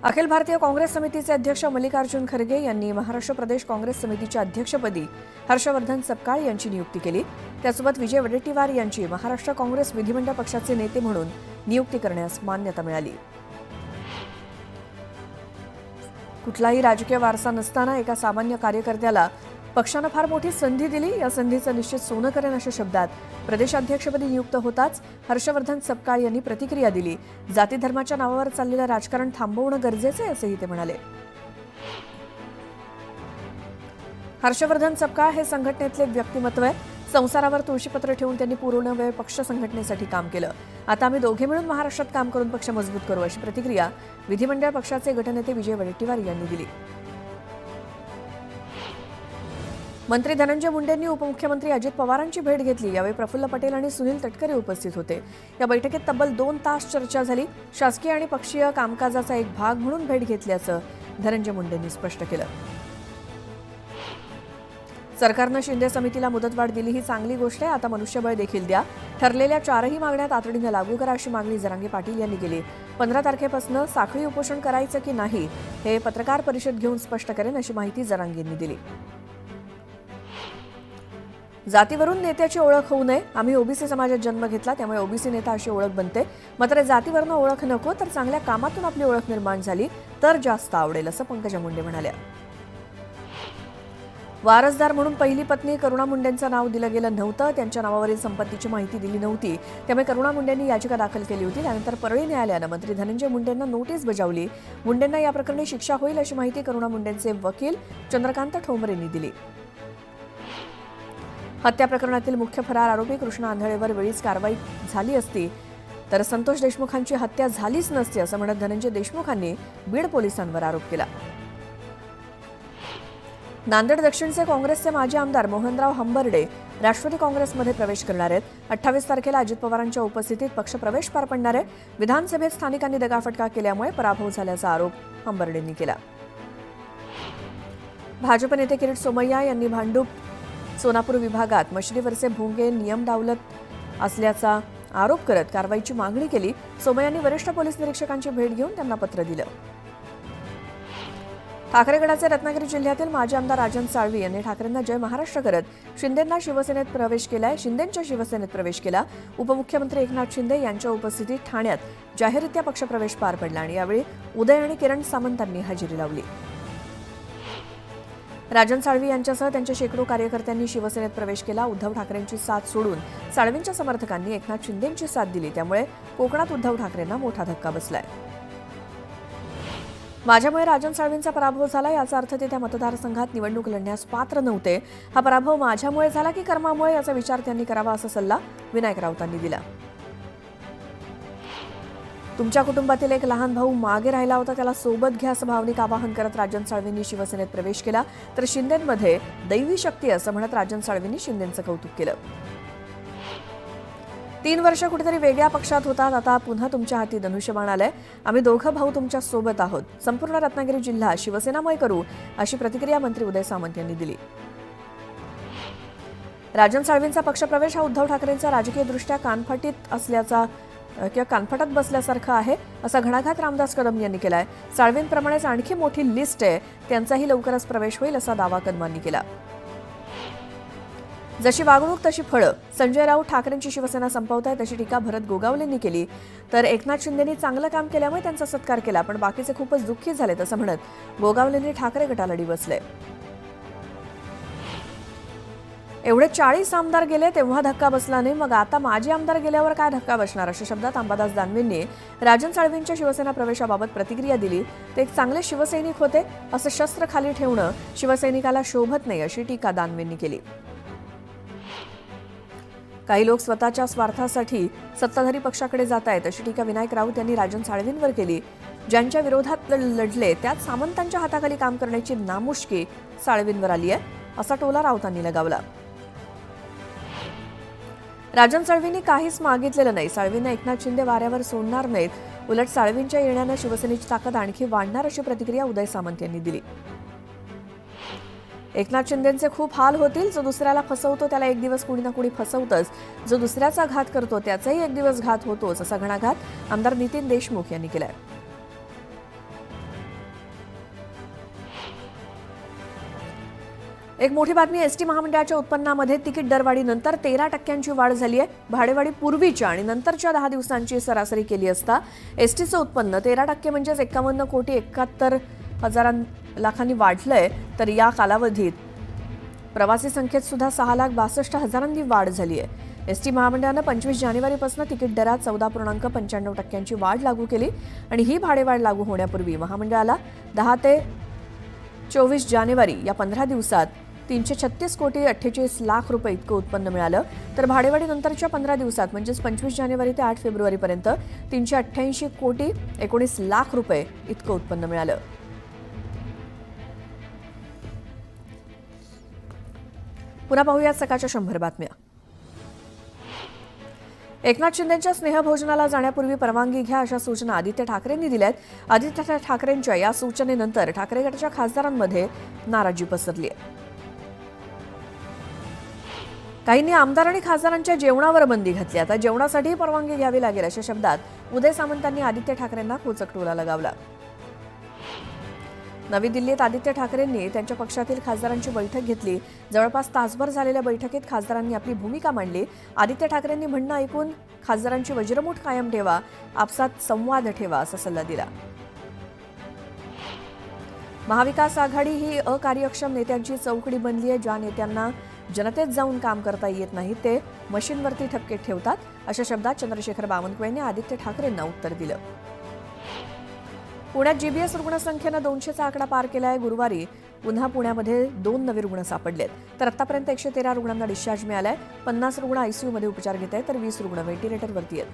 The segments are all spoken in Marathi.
अखिल भारतीय काँग्रेस समितीचे अध्यक्ष मल्लिकार्जुन खरगे यांनी महाराष्ट्र प्रदेश काँग्रेस समितीच्या अध्यक्षपदी हर्षवर्धन सपकाळ यांची नियुक्ती केली। त्यासोबत विजय वडेट्टीवार यांची महाराष्ट्र काँग्रेस विधिमंडळ पक्षाचे नेते म्हणून नियुक्ती करण्यास मान्यता मिळाली। कुठलाही राजकीय वारसा नसताना एका सामान्य कार्यकर्त्याला पक्षाने फार मोठी संधी दिली। या संधीचं निश्चित सोनं करेन अशा शब्दात प्रदेशाध्यक्षपदी नियुक्त होताच हर्षवर्धन सपकाळ यांनी प्रतिक्रिया दिली। जाती धर्माच्या नावावर चाललेलं राजकारण थांबवणं गरजेचं आहे असेही ते म्हणाले। हर्षवर्धन सपकाळ हे संघटनेतले व्यक्तिमत्व आहे। संसारावर तुळशीपत्र ठेवून त्यांनी पूर्ण वेळ पक्ष संघटनेसाठी काम केलं। आता आम्ही दोघे मिळून महाराष्ट्रात काम करून पक्ष मजबूत करू अशी प्रतिक्रिया विधिमंडळ पक्षाचे गटनेते विजय वडेट्टीवार यांनी दिली। मंत्री धनंजय मुंडेंनी उपमुख्यमंत्री अजित पवारांची भेट घेतली। यावेळी प्रफुल्ल पटेल आणि सुनील तटकरे उपस्थित होते। या बैठकीत तब्बल 2 तास चर्चा झाली। शासकीय आणि पक्षीय कामकाजाचा एक भाग म्हणून भेट घेतल्याचं धनंजय मुंडेंनी स्पष्ट केलं। सरकारनं शिंदे समितीला मुदतवाढ दिली ही चांगली गोष्ट आहे। आता मनुष्यबळ देखील द्या। ठरलेल्या 4ही मागण्या तातडीने लागू करा अशी मागणी जरांगे पाटील यांनी केली। 15 तारखेपासून साखळी उपोषण करायचं की नाही हे पत्रकार परिषद घेऊन स्पष्ट करेन अशी माहिती जरांगेंनी दिली। जातीवरून नेत्याची ओळख होऊ नये। आम्ही ओबीसी समाजात जन्म घेतला, त्यामुळे ओबीसी नेता अशी ओळख बनते। मात्र जातीवरून ओळख नको, तर चांगल्या कामातून आपली ओळख निर्माण झाली तर जास्त आवडेल असं पंकजा मुंडे म्हणाल्या। वारसदार म्हणून पहिली पत्नी करुणा मुंडेंचं नाव दिलं गेलं नव्हतं। त्यांच्या नावावरील संपत्तीची माहिती दिली नव्हती, त्यामुळे करुणा मुंडेंनी याचिका दाखल केली होती। त्यानंतर परळी न्यायालयानं मंत्री धनंजय मुंडेंना नोटीस बजावली। मुंडेंना या प्रकरणी शिक्षा होईल अशी माहिती करुणा मुंडेंचे वकील चंद्रकांत ठोंबरेंनी दिली। हत्या प्रकरणातील मुख्य फरार आरोपी कृष्णा आंधळेवर वेळीच कारवाई झाली असती तर संतोष देशमुखांची हत्या झालीच नसती असं म्हणत धनंजय देशमुखांनी बीड पोलिसांवर आरोप केला। नांदेड दक्षिणचे काँग्रेसचे माजी आमदार मोहनराव हंबर्डे राष्ट्रवादी काँग्रेसमध्ये प्रवेश करणार आहेत। 28 तारखेला अजित पवारांच्या उपस्थितीत पक्षप्रवेश पार पडणार आहे। विधानसभेत स्थानिकांनी दगाफटका केल्यामुळे पराभव झाल्याचा आरोप हंबर्डेंनी केला। भाजप नेते किरीट सोमय्या यांनी भांडूप सोनापूर विभागात मशिदीवरचे भोंगे नियम डावलत असल्याचा आरोप करत कारवाईची मागणी केली। सोमय्यांनी वरिष्ठ पोलीस निरीक्षकांची भेट घेऊन त्यांना पत्र दिलं। ठाकरे रत्नागिरी जिल्ह्यातील माजी आमदार राजन साळवी यांनी ठाकरेंना जय महाराष्ट्र करत शिंदेंच्या शिवसेनेत प्रवेश केला। उपमुख्यमंत्री एकनाथ शिंदे यांच्या उपस्थितीत ठाण्यात जाहीररित्या पक्षप्रवेश पार पडला आणि यावेळी उदय आणि किरण सामंतांनी हजेरी लावली। राजन साळवी यांच्यासह त्यांच्या शेकडो कार्यकर्त्यांनी शिवसेनेत प्रवेश केला। उद्धव ठाकरेंची साथ सोडून साळवींच्या समर्थकांनी एकनाथ शिंदेंची साथ दिली, त्यामुळे कोकणात उद्धव ठाकरेंना मोठा धक्का बसलाय। माझ्यामुळे राजन साळवींचा पराभव झाला, याचा अर्थ ते त्या मतदारसंघात निवडणूक लढण्यास पात्र नव्हते। हा पराभव माझ्यामुळे झाला की कर्मामुळे याचा विचार त्यांनी करावा असा सल्ला विनायक राऊतांनी दिला। तुमच्या कुटुंबातील एक लहान भाऊ मागे राहिला होता, त्याला सोबत घ्या असं भावनिक आवाहन करत राजन साळवींनी शिवसेनेत प्रवेश केला। तर शिंदेंमध्ये दैवी शक्ती असं म्हणत राजन साळवींनी शिंदेंचं कौतुक केलं। 3 वर्ष कुठेतरी वेगळ्या पक्षात होतात, आता पुन्हा तुमच्या हाती धनुष्यबाण आलंय। आम्ही दोघं भाऊ तुमच्या सोबत आहोत। संपूर्ण रत्नागिरी जिल्हा शिवसेनामय करू अशी प्रतिक्रिया मंत्री उदय सामंत यांनी दिली। राजन साळवींचा पक्षप्रवेश हा उद्धव ठाकरेंचा राजकीयदृष्ट्या कानफटात बसल्यासारखं आहे असा घणाघात रामदास कदम यांनी केलाय। साळवींप्रमाणेच आणखी मोठी लिस्ट आहे, त्यांचाही लवकरच प्रवेश होईल असा दावा कदमांनी केला। जशी वागणूक तशी फळं, संजय राऊत ठाकरेंची शिवसेना संपवत आहे तशी टीका भरत गोगावलेंनी केली। तर एकनाथ शिंदेंनी चांगलं काम केल्यामुळे त्यांचा सत्कार केला, पण बाकीचे खूपच दुःखी झालेत असं म्हणत गोगावलेंनी ठाकरे गटाला डिवचलंय। एवढे 40 आमदार गेले तेव्हा धक्का बसला नाही, मग आता माजी आमदार गेल्यावर काय धक्का बसणार अशा शब्दात अंबादास दानवेंनी राजन साळवींच्या शिवसेना प्रवेशाबाबत प्रतिक्रिया दिली। ते एक चांगले शिवसैनिक होते, असं शस्त्र खाली ठेवणं शिवसैनिकाला शोभत नाही अशी टीका दानवेंनी केली। काही लोक स्वतःच्या स्वार्थासाठी सत्ताधारी पक्षाकडे जात आहेत अशी टीका विनायक राऊत यांनी राजन साळवींवर केली। ज्यांच्या विरोधात लढले त्यात सामंतांच्या हाताखाली काम करण्याची नामुष्की साळवींवर आली आहे असा टोला राऊतांनी लगावला। राजन साळवींनी काहीच मागितलेलं नाही। साळवींना एकनाथ शिंदे वाऱ्यावर सोडणार नाहीत, उलट साळवींच्या येण्यानं शिवसेनेची ताकद आणखी वाढणार अशी प्रतिक्रिया उदय सामंत यांनी दिली। एकनाथ शिंदेंचे खूप हाल होतील। जो दुसऱ्याला फसवतो त्याला एक दिवस कुणी ना कुणी फसवतच, जो दुसऱ्याचा घात करतो त्याचाही एक दिवस घात होतोच असा घणाघात आमदार नितीन देशमुख यांनी केलाय। एक मोठी बातमी, एसटी महामंडळाच्या उत्पन्नामध्ये तिकीट दरवाढीनंतर 13% वाढ झाली आहे. भाडेवाढी पूर्वीच्या आणि नंतरच्या 10 दिवसांची सरासरी केली असता एसटीचं उत्पन्न 13% म्हणजेच 51,71,000 लाखांनी वाढलंय. तर या कालावधीत प्रवासी संख्येत सुद्धा 6,62,000 वाढ झाली आहे. एसटी महामंडळानं 25 जानेवारीपासून तिकीट दरात 14.95% वाढ लागू केली आणि ही भाडेवाढ लागू होण्यापूर्वी महामंडळाला 10 ते 24 जानेवारी या 15 दिवसात 336,48,00,000 रुपये इतकं उत्पन्न मिळालं. तर भाडेवाढीनंतरच्या 15 दिवसात म्हणजेच 25 जानेवारी ते 8 फेब्रुवारीपर्यंत 388,19,00,000 रुपये इतकं उत्पन्न मिळालं. पुन्हा पाहूया सकाळच्या 100 बातम्या. एकनाथ शिंदेंच्या स्नेहभोजनाला जाण्यापूर्वी परवानगी घ्या अशा सूचना आदित्य ठाकरेंनी दिल्यात. आदित्य ठाकरेंच्या या सूचनेनंतर ठाकरे गटाच्या खासदारांमध्ये नाराजी पसरली आहे. काहींनी आमदार आणि खासदारांच्या जेवणावर बंदी घातली. आता जेवणासाठी परवानगी घ्यावी लागेल अशा शब्दात उदय सामंतांनी आदित्य ठाकरेंना खोचक टोला लगावला. नवी दिल्लीत आदित्य ठाकरेंनी त्यांच्या पक्षातील खासदारांची बैठक घेतली. जवळपास तासभर झालेल्या बैठकीत खासदारांनी आपली भूमिका मांडली. आदित्य ठाकरेंनी म्हणणं ऐकून खासदारांची वज्रमूठ कायम ठेवा, आपसात संवाद ठेवा असा सल्ला दिला. महाविकास आघाडी ही अकार्यक्षम नेत्यांची चौकडी बनली आहे. ज्या नेत्यांना जनतेत जाऊन काम करता येत नाही ते मशीनवरती ठपके ठेवतात अशा शब्दात चंद्रशेखर बावनकुळेंनी आदित्य ठाकरेंना उत्तर दिलं. पुण्यात जीबीएस रुग्णसंख्येनं 200चा आकडा पार केला आहे. गुरुवारी पुन्हा पुण्यामध्ये 2 नवे रुग्ण सापडलेत. तर आतापर्यंत 113 रुग्णांना डिस्चार्ज मिळालाय. 50 रुग्ण आयसीयूमध्ये उपचार घेत आहेत तर 20 रुग्ण व्हेंटिलेटरवरती आहेत.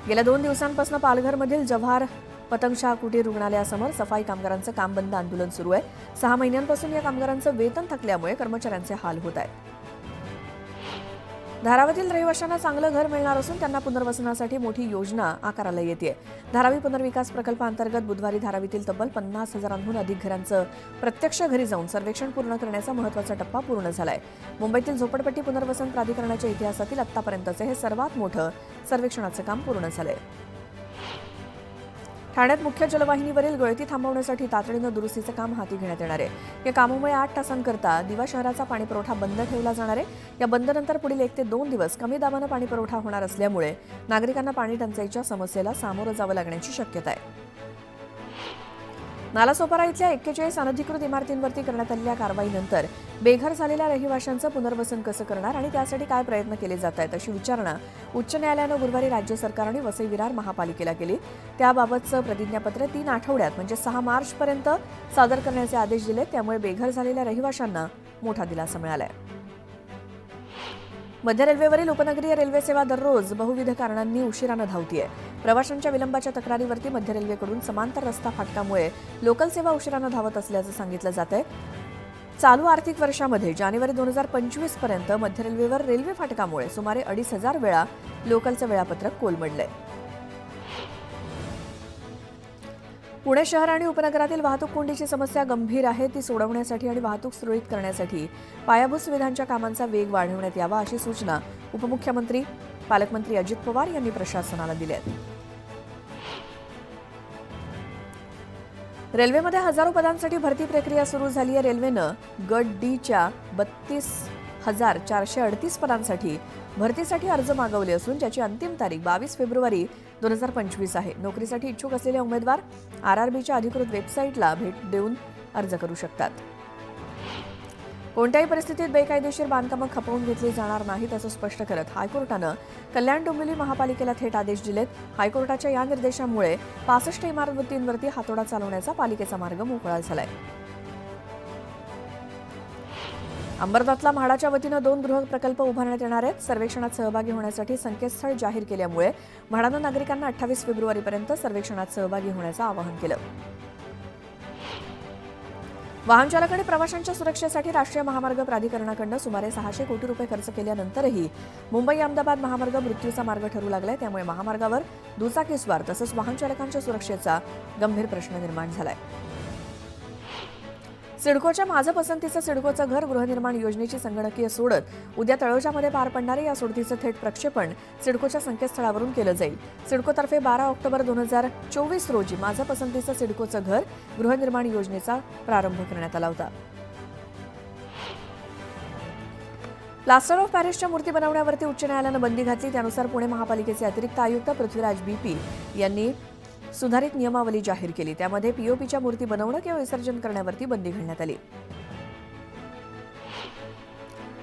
गेल्या 2 दिवसांपासून पालघरमधील जव्हार पतंगशाह कुटीर रुग्णालयासमोर सफाई कामगारांचं काम बंद आंदोलन सुरू आहे. 6 महिन्यांपासून या कामगारांचं वेतन थकल्यामुळे कर्मचाऱ्यांचे हाल होत आहेत. धारावीतील रहिवाशांना चांगलं घर मिळणार असून त्यांना पुनर्वसनासाठी मोठी योजना आकाराला येते. धारावी पुनर्विकास प्रकल्पाअंतर्गत बुधवारी धारावीतील तब्बल 50,000हून अधिक घरांचं प्रत्यक्ष घरी जाऊन सर्वेक्षण पूर्ण करण्याचा महत्त्वाचा टप्पा पूर्ण झालाय. मुंबईतील झोपडपट्टी पुनर्वसन प्राधिकरणाच्या इतिहासातील आतापर्यंतचे हे सर्वात मोठं सर्वेक्षणाचं काम पूर्ण झालंय. ठाण्यात मुख्य जलवाहिनीवरील गळती थांबवण्यासाठी तातडीनं दुरुस्तीचं काम हाती घेण्यात येणार आहे. या कामामुळे 8 तासांकरता दिवा शहराचा पाणीपुरवठा बंद ठेवला जाणार आहे. या बंदनंतर पुढील 1 ते 2 दिवस कमी दाबानं पाणीपुरवठा होणार असल्यामुळे नागरिकांना पाणी टंचाईच्या समस्येला सामोरं जावं लागण्याची शक्यता आहे. नालासोपारा इथल्या 41 अनधिकृत इमारतींवरती करण्यात आलेल्या कारवाईनंतर बेघर झालेल्या रहिवाशांचं पुनर्वसन कसं करणार आणि त्यासाठी काय प्रयत्न केले जात आहेत अशी विचारणा उच्च न्यायालयानं गुरुवारी राज्य सरकार आणि वसई विरार महापालिकेला केली. त्याबाबतचं प्रतिज्ञापत्र 3 आठवड्यात म्हणजे 6 मार्चपर्यंत सादर करण्याचे आदेश दिले. त्यामुळे बेघर झालेल्या रहिवाशांना मोठा दिलासा मिळाला आहे. मध्य रेल्वेवरील उपनगरीय रेल्वे सेवा दररोज बहुविध कारणांनी उशिरानं धावतीये. प्रवाशांच्या विलंबाच्या तक्रारीवरती मध्य रेल्वेकडून समांतर रस्ता फाटकामुळे लोकल सेवा उशिरानं धावत असल्याचं सांगितलं जात आहे. चालू आर्थिक वर्षामध्ये जानेवारी 2025 पर्यंत मध्य रेल्वेवर रेल्वे फाटकामुळे सुमारे 2,500 वेळा लोकलचं वेळापत्रक कोलमडलंय. पुणे शहर आणि उपनगरातील वाहतूक कोंडीची समस्या गंभीर आहे. ती सोडवण्यासाठी आणि वाहतूक सुरळीत करण्यासाठी पायाभूत सुविधांच्या कामांचा वेग वाढवण्यात यावा अशी सूचना उपमुख्यमंत्री पालकमंत्री अजित पवार यांनी प्रशासनाला दिल्या आहेत. रेल्वेमध्ये हजारो पदांसाठी भरती प्रक्रिया सुरू झाली आहे. रेल्वेनं गट डीच्या 32,438 पदांसाठी भरतीसाठी अर्ज मागवले असून ज्याची अंतिम तारीख 22 फेब्रुवारी 2025 आहे. नोकरीसाठी इच्छुक असलेले उमेदवार आरआरबीच्या अधिकृत वेबसाईटला भेट देऊन अर्ज करू शकतात. कोणत्याही परिस्थितीत बेकायदेशीर बांधकामं खपवून घेतली जाणार नाहीत असं स्पष्ट करत हायकोर्टानं कल्याण डोंबिवली महापालिकेला थेट आदेश दिलेत. हायकोर्टाच्या या निर्देशामुळे 65 इमारतींवरती हातोडा चालवण्याचा पालिकेचा मार्ग मोकळा झालाय. अंबरनाथला म्हाडाच्या वतीनं 2 गृहप्रकल्प उभारण्यात येणार आहेत. सर्वेक्षणात सहभागी होण्यासाठी संकेतस्थळ जाहीर केल्यामुळे म्हाडानं नागरिकांना 28 फेब्रुवारीपर्यंत सर्वेक्षणात सहभागी होण्याचं आवाहन केलं. वाहन चालक आणि प्रवाशांच्या सुरक्षेसाठी राष्ट्रीय महामार्ग प्राधिकरणाकडून सुमारे 600 कोटी रुपये खर्च केल्यानंतरही मुंबई अहमदाबाद महामार्ग मृत्यूचा मार्ग ठरू लागलाय. त्यामुळे महामार्गावर दुचाकीस्वार तसंच वाहन चालकांच्या सुरक्षेचा गंभीर प्रश्न निर्माण झालाय. सिडकोच्या माझं पसंतीचं सिडकोचं घर गृहनिर्माण योजनेची संगणकीय सोडत उद्या तळोजामध्ये पार पडणारे या सोडतीचं थेट प्रक्षेपण सिडकोच्या संकेतस्थळावरून केलं जाईल. सिडकोतर्फे 12 ऑक्टोबर 2024 रोजी माझं पसंतीचं सिडकोचं घर गृहनिर्माण योजनेचा प्रारंभ करण्यात आला होता. प्लास्टर ऑफ पॅरिसच्या मूर्ती बनवण्यावरती उच्च न्यायालयानं बंदी घातली. त्यानुसार पुणे महापालिकेचे अतिरिक्त आयुक्त पृथ्वीराज बीपी यांनी सुधारित नियमावली जाहीर केली. त्यामध्ये पीओपीच्या मूर्ती बनवणं किंवा विसर्जन करण्यावरती बंदी घालण्यात आली.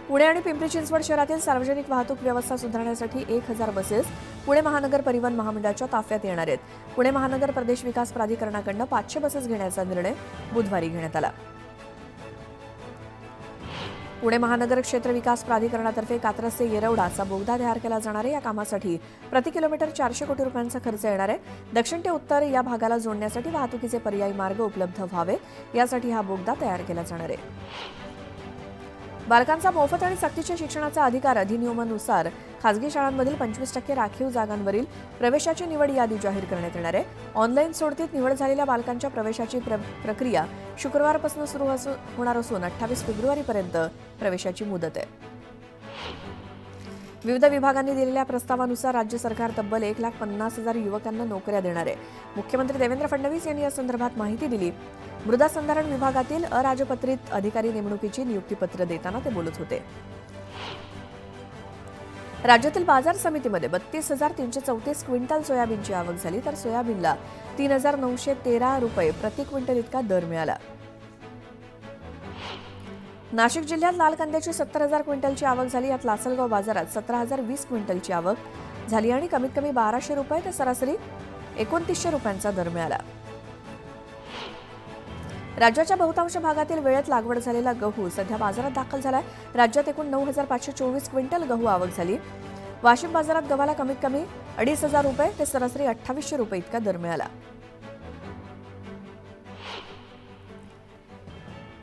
पुणे आणि पिंपरी चिंचवड शहरातील सार्वजनिक वाहतूक व्यवस्था सुधारण्यासाठी 1000 बसेस पुणे महानगर परिवहन महामंडळाच्या ताफ्यात येणार आहेत. पुणे महानगर प्रदेश विकास प्राधिकरणाकडून 500 बसेस घेण्याचा निर्णय बुधवारी घेण्यात आला. पुणे महानगर क्षेत्र विकास प्राधिकरणातर्फे कात्रज ते येरवडाचा बोगदा तयार केला जाणार आहे. या कामासाठी प्रति किलोमीटर 400 कोटी रुपयांचा खर्च येणार आहे. दक्षिण ते उत्तर या भागाला जोडण्यासाठी वाहतुकीचे पर्यायी मार्ग उपलब्ध व्हावे यासाठी हा बोगदा तयार केला जाणार आहे. बालकांचा मोफत आणि सक्तीच्या शिक्षणाचा अधिकार अधिनियमानुसार खासगी शाळांमधील 25% राखीव जागांवरील प्रवेशाची निवड यादी जाहीर करण्यात येणार आहे. ऑनलाईन सोडतीत निवड झालेल्या बालकांच्या प्रवेशाची प्रक्रिया शुक्रवारपासून सुरू होणार असून 28 फेब्रुवारीपर्यंत प्रवेशाची मुदत आहे. विविध विभागांनी दिलेल्या प्रस्तावानुसार राज्य सरकार तब्बल 1,50,000 युवकांना नोकऱ्या देणार आहे. मुख्यमंत्री देवेंद्र फडणवीस यांनी या संदर्भात माहिती दिली. मृदा संधारण विभागातील अराजपत्रित अधिकारी नेमणुकीची नियुक्तीपत्र देताना ते बोलत होते. राज्यातील बाजार समितीमध्ये 32,334 क्विंटल सोयाबीनची आवक झाली, तर सोयाबीनला 3,913 रुपये प्रति क्विंटल इतका दर मिळाला. नाशिक जिल्ह्यात लाल कांद्याची 70,000 क्विंटलची आवक झाली. यात लासलगाव बाजारात 17,020 क्विंटलची आवक झाली आणि कमीत कमी 1,200 रुपये ते सरासरी 2,900 रुपयांचा दर मिळाला. राज्याच्या बहुतांश भागातील वेळेत लागवड झालेला गहू सध्या बाजारात दाखल झालाय. राज्यात एकूण 9,524 क्विंटल गहू आवक झाली. वाशिम बाजारात गव्हाला कमीत कमी 2,500 रुपये ते सरासरी 2,800 रुपये इतका दर मिळाला.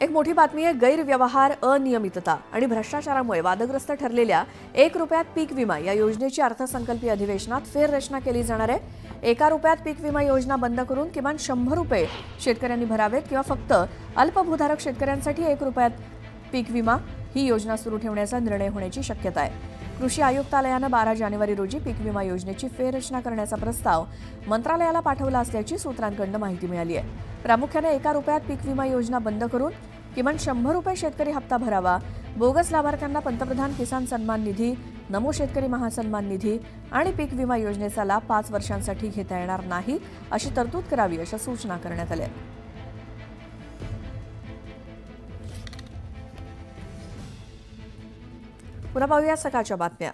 एक मोठी बातमी आहे. गैरव्यवहार, अनियमितता आणि भ्रष्टाचारामुळे वादग्रस्त ठरलेल्या 1 रुपयात पीक विमा या योजनेची अर्थसंकल्पीय अधिवेशनात फेररचना केली जाणार आहे. 1 रुपयात पीक विमा योजना बंद करून किमान 100 रुपये शेतकऱ्यांनी भरावेत किंवा फक्त अल्पभूधारक शेतकऱ्यांसाठी 1 रुपयात पीक विमा ही योजना सुरू ठेवण्याचा निर्णय होण्याची शक्यता आहे. कृषी आयुक्तालयानं 12 जानेवारी रोजी पीक विमा योजनेची फेररचना करण्याचा प्रस्ताव मंत्रालयाला पाठवला असल्याची सूत्रांकडून माहिती मिळाली आहे. प्रामुख्याने 1 रुपयात पीक विमा योजना बंद करून किमान 100 रुपये शेतकरी हप्ता भरावा, बोगस लाभार्थ्यांना पंतप्रधान किसान सन्मान निधी, नमो शेतकरी महासन्मान निधी आणि पीक विमा योजनेचा लाभ 5 वर्षांसाठी घेता येणार नाही अशी तरतूद करावी अशा सूचना करण्यात आल्या. पुन्हा पाहूया सकाळच्या बातम्या.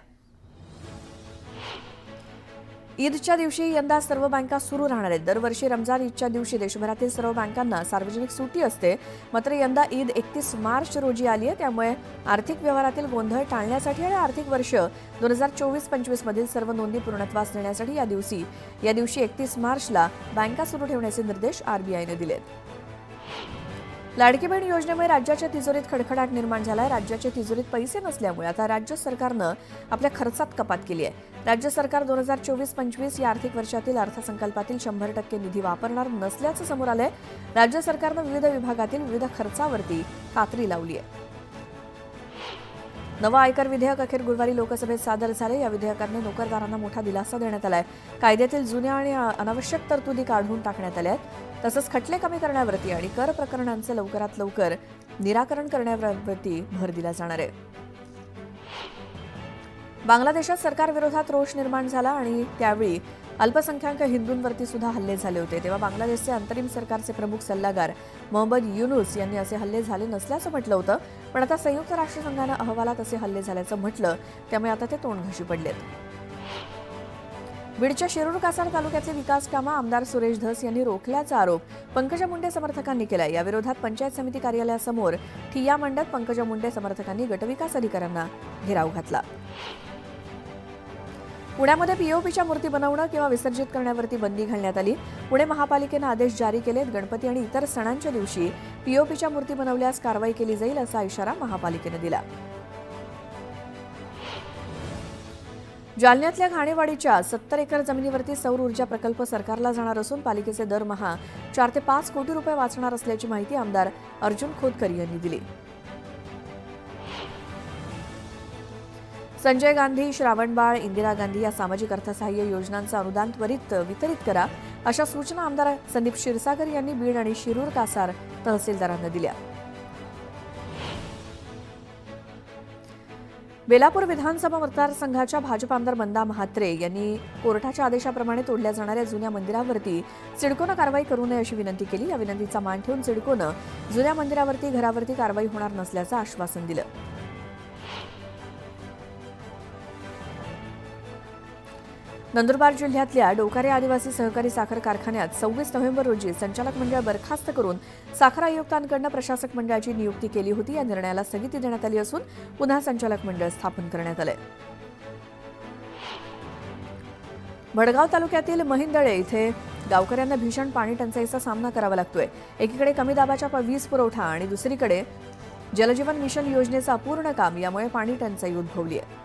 ईदच्या दिवशी यंदा सर्व बँका सुरू राहणार आहेत. दरवर्षी रमजान ईदच्या दिवशी देशभरातील सर्व बँकांना सार्वजनिक सुट्टी असते. मात्र यंदा ईद 31 मार्च रोजी आली आहे. त्यामुळे आर्थिक व्यवहारातील गोंधळ टाळण्यासाठी आणि आर्थिक वर्ष 2024-25 मधील सर्व नोंदी पूर्णत्वास नेण्यासाठी या दिवशी 31 मार्चला बँका सुरू ठेवण्याचे निर्देश आरबीआयने दिलेत. लाडकी बहीण योजनेमुळे राज्याच्या तिजोरीत खडखडाट निर्माण झालाय. राज्याच्या तिजोरीत पैसे नसल्यामुळे आता राज्य सरकारनं आपल्या खर्चात कपात केली आहे. राज्य सरकार 2024-25 या आर्थिक वर्षातील अर्थसंकल्पातील 100% निधी वापरणार नसल्याचं समोर आलंय. राज्य सरकारनं विविध विभागातील विविध खर्चावरती कात्री लावली आहे. नवं आयकर विधेयक अखेर गुरुवारी लोकसभेत सादर झाले. या विधेयकाने नोकरदारांना मोठा दिलासा देण्यात आलाय. कायद्यातील जुन्या आणि अनावश्यक तरतुदी काढून टाकण्यात आल्या आहेत. तसंच खटले कमी करण्यावरती आणि कर प्रकरणांचे लवकरात लवकर निराकरण करण्यावरती भर दिला जाणार आहे. बांगलादेशात सरकारविरोधात रोष निर्माण झाला आणि त्यावेळी अल्पसंख्याक हिंदूंवरती सुद्धा हल्ले झाले होते. तेव्हा बांगलादेशचे अंतरिम सरकारचे प्रमुख सल्लागार मोहम्मद युनुस यांनी असे हल्ले झाले नसल्याचं म्हटलं होतं. पण आता संयुक्त राष्ट्रसंघानं अहवालात असे हल्ले झाल्याचं म्हटलं, त्यामुळे आता ते तोंडघशी पडलेत. बीडच्या शिरूर कासार तालुक्याचे विकास कामं आमदार सुरेश धस यांनी रोखल्याचा आरोप पंकजा मुंडे समर्थकांनी केला. या विरोधात पंचायत समिती कार्यालयासमोर ठिय्या मांडत पंकजा मुंडे समर्थकांनी गटविकास अधिकाऱ्यांना घेराव घातला. पुण्यामध्ये पीओपीच्या मूर्ती बनवणं किंवा विसर्जित करण्यावरती बंदी घालण्यात आली. पुणे महापालिकेनं आदेश जारी केलेत. गणपती आणि इतर सणांच्या दिवशी पीओपीच्या मूर्ती बनवल्यास कारवाई केली जाईल असा इशारा महापालिकेनं दिला. जालन्यातल्या घाणेवाडीच्या 70 एकर जमिनीवरती सौर ऊर्जा प्रकल्प सरकारला जाणार असून पालिकेचे दरमहा 4 ते 5 कोटी रुपये वाचणार असल्याची माहिती आमदार अर्जुन खोतकर यांनी दिली. संजय गांधी, श्रावणबाळ, इंदिरा गांधी या सामाजिक अर्थसहाय्य योजनांचं अनुदान त्वरित वितरित करा अशा सूचना आमदार संदीप क्षीरसागर यांनी बीड आणि शिरूर कासार तहसीलदारांना दिल्या. बेलापूर विधानसभा मतदारसंघाच्या भाजप आमदार मंदा म्हात्रे यांनी कोर्टाच्या आदेशाप्रमाणे तोडल्या जाणाऱ्या जुन्या मंदिरावरती सिडकोनं कारवाई करू नये अशी विनंती केली. या विनंतीचा मान ठेवून सिडकोनं जुन्या मंदिरावरती घरावरती कारवाई होणार नसल्याचं आश्वासन दिलं. नंदुरबार जिल्ह्यातल्या डोकारे आदिवासी सहकारी साखर कारखान्यात 26 नोव्हेंबर रोजी संचालक मंडळ बरखास्त करून साखर आयुक्तांकडून प्रशासक मंडळाची नियुक्ती केली होती. या निर्णयाला स्थगिती देण्यात आली असून पुन्हा संचालक मंडळ स्थापन करण्यात आले. भडगाव तालुक्यातील महिंदळे इथे गावकऱ्यांना भीषण पाणी टंचाईचा सामना करावा लागतोय. एकीकडे कमी दाबाच्या वीज पुरवठा आणि दुसरीकडे जलजीवन मिशन योजनेचं अपूर्ण काम यामुळे पाणी टंचाई उद्भवली आहे.